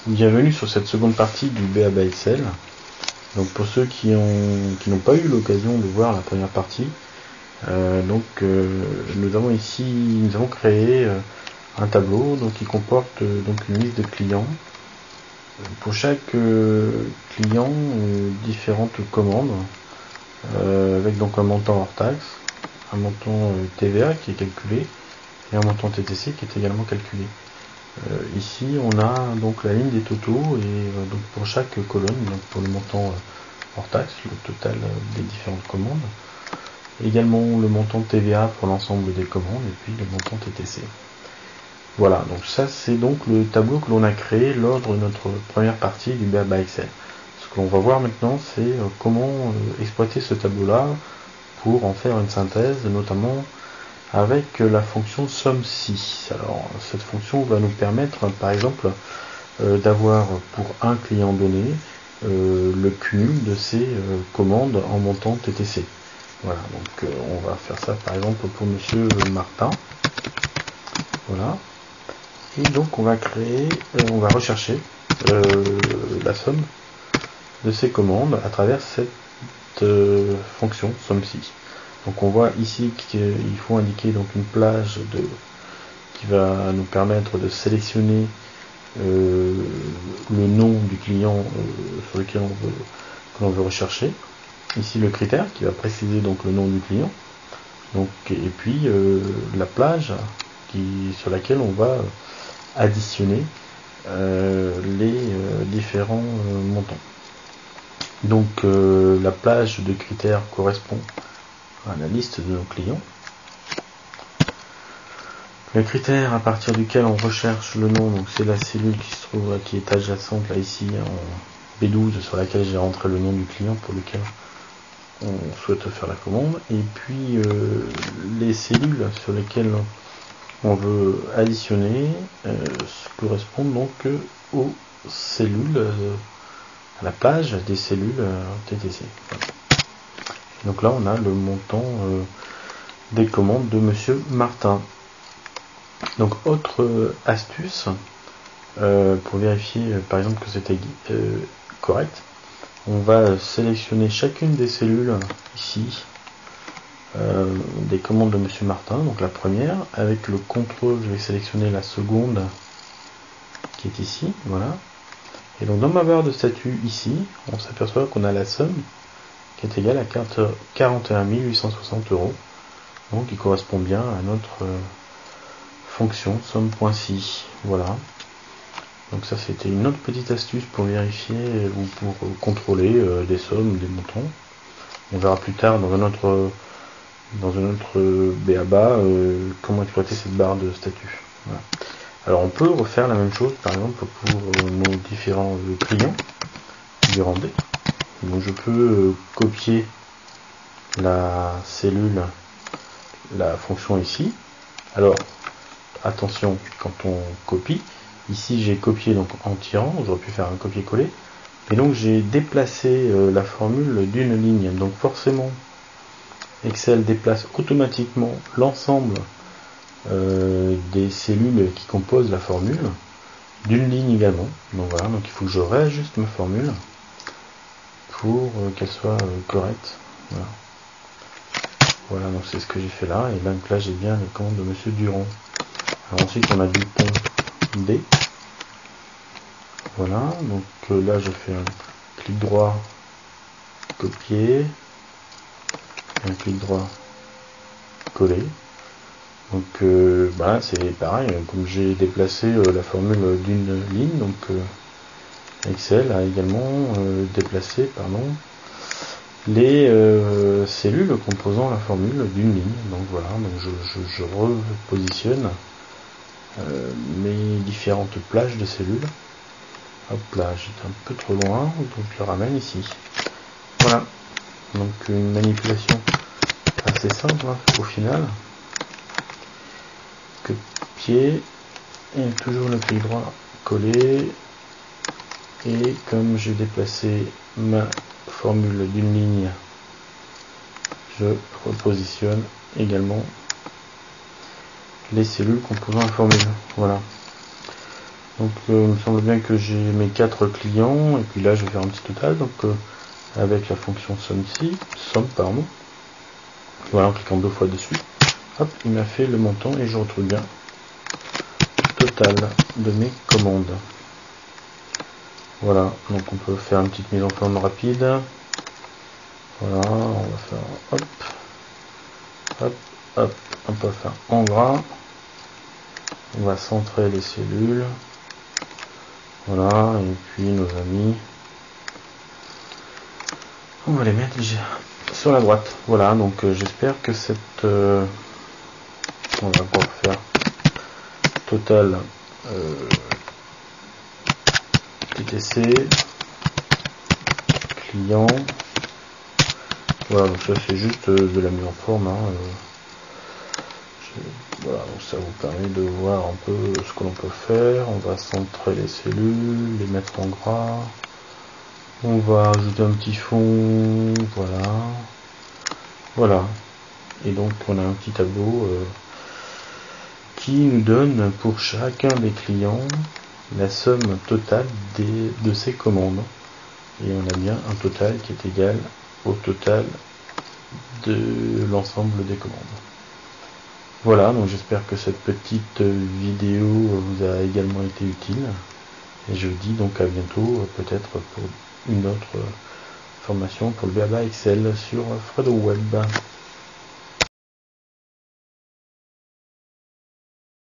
Bienvenue sur cette seconde partie du BABA Excel. Donc pour ceux qui n'ont pas eu l'occasion de voir la première partie, nous avons créé un tableau qui comporte une liste de clients. Pour chaque client, différentes commandes avec un montant hors taxe, un montant TVA qui est calculé et un montant TTC qui est également calculé. Ici on a la ligne des totaux et pour chaque colonne, pour le montant hors taxe, le total des différentes commandes, également le montant TVA pour l'ensemble des commandes et puis le montant TTC. Voilà, donc ça c'est le tableau que l'on a créé lors de notre première partie du BABA Excel. Ce que l'on va voir maintenant, c'est comment exploiter ce tableau-là pour en faire une synthèse, notamment avec la fonction somme-si. Alors cette fonction va nous permettre par exemple d'avoir pour un client donné le cumul de ses commandes en montant TTC. Voilà, donc on va faire ça par exemple pour monsieur Martin. Voilà. Et donc on va rechercher la somme de ces commandes à travers cette fonction somme-si. Donc on voit ici qu'il faut indiquer une plage qui va nous permettre de sélectionner le nom du client sur lequel l'on veut rechercher. Ici le critère qui va préciser le nom du client. Et puis la plage sur laquelle on va additionner les différents montants. Donc la plage de critères correspond à la liste de nos clients. Le critère à partir duquel on recherche le nom, c'est la cellule qui est adjacente là ici en B12 sur laquelle j'ai rentré le nom du client pour lequel on souhaite faire la commande. Et puis les cellules sur lesquelles on veut additionner correspondent aux cellules, à la plage des cellules TTC. Donc là on a le montant des commandes de monsieur Martin. Donc autre astuce pour vérifier par exemple que c'était correct, on va sélectionner chacune des cellules ici des commandes de monsieur Martin, donc la première, avec le contrôle je vais sélectionner la seconde qui est ici, voilà. Et donc dans ma barre de statut ici, on s'aperçoit qu'on a la somme qui est égale à 41 860 €, donc qui correspond bien à notre fonction somme.si. Voilà. Donc ça c'était une autre petite astuce pour vérifier ou pour contrôler des sommes, des montants. On verra plus tard dans un autre BABA comment exploiter cette barre de statut. Voilà. Alors on peut refaire la même chose par exemple pour nos différents clients du rang D. Donc je peux copier la cellule, la fonction ici. Alors attention, quand on copie, ici j'ai copié en tirant, j'aurais pu faire un copier-coller, et donc j'ai déplacé la formule d'une ligne. Donc forcément Excel déplace automatiquement l'ensemble des cellules qui composent la formule d'une ligne également. Donc voilà, donc il faut que je réajuste ma formule pour qu'elle soit correcte. Voilà, donc c'est ce que j'ai fait là, et donc là j'ai bien les commandes de monsieur Durand. Alors ensuite on a du pont D. Voilà, donc là je fais un clic droit, copier, un clic droit, coller. Donc c'est pareil, comme j'ai déplacé la formule d'une ligne, donc Excel a également déplacé les cellules composant la formule d'une ligne. Donc voilà, donc je repositionne mes différentes plages de cellules. Hop là, j'étais un peu trop loin, donc je le ramène ici. Voilà, donc une manipulation assez simple au final. Copier, et toujours le clic droit, coller, et comme j'ai déplacé ma formule d'une ligne, je repositionne également les cellules composant la formule. Voilà. Donc il me semble bien que j'ai mes 4 clients, et puis là je vais faire un petit total, donc avec la fonction somme ici, somme pardon. Voilà, en cliquant 2 fois dessus, hop, il m'a fait le montant et je retrouve bien total de mes commandes. Voilà, donc on peut faire une petite mise en forme rapide. Voilà, on va faire hop, hop, hop, on peut faire en gras. On va centrer les cellules. Voilà, et puis nos amis, on va les mettre sur la droite. Voilà, donc j'espère que cette... on va pouvoir faire total TTC, client. Voilà, donc ça c'est juste de la mise en forme. Hein, voilà, donc ça vous permet de voir un peu ce que l'on peut faire. On va centrer les cellules, les mettre en gras. On va ajouter un petit fond, voilà. Voilà. Et donc on a un petit tableau qui nous donne pour chacun des clients la somme totale de ces commandes. Et on a bien un total qui est égal au total de l'ensemble des commandes. Voilà, donc j'espère que cette petite vidéo vous a également été utile. Et je vous dis donc à bientôt, peut-être pour une autre formation pour le BABA Excel sur Fredo Web.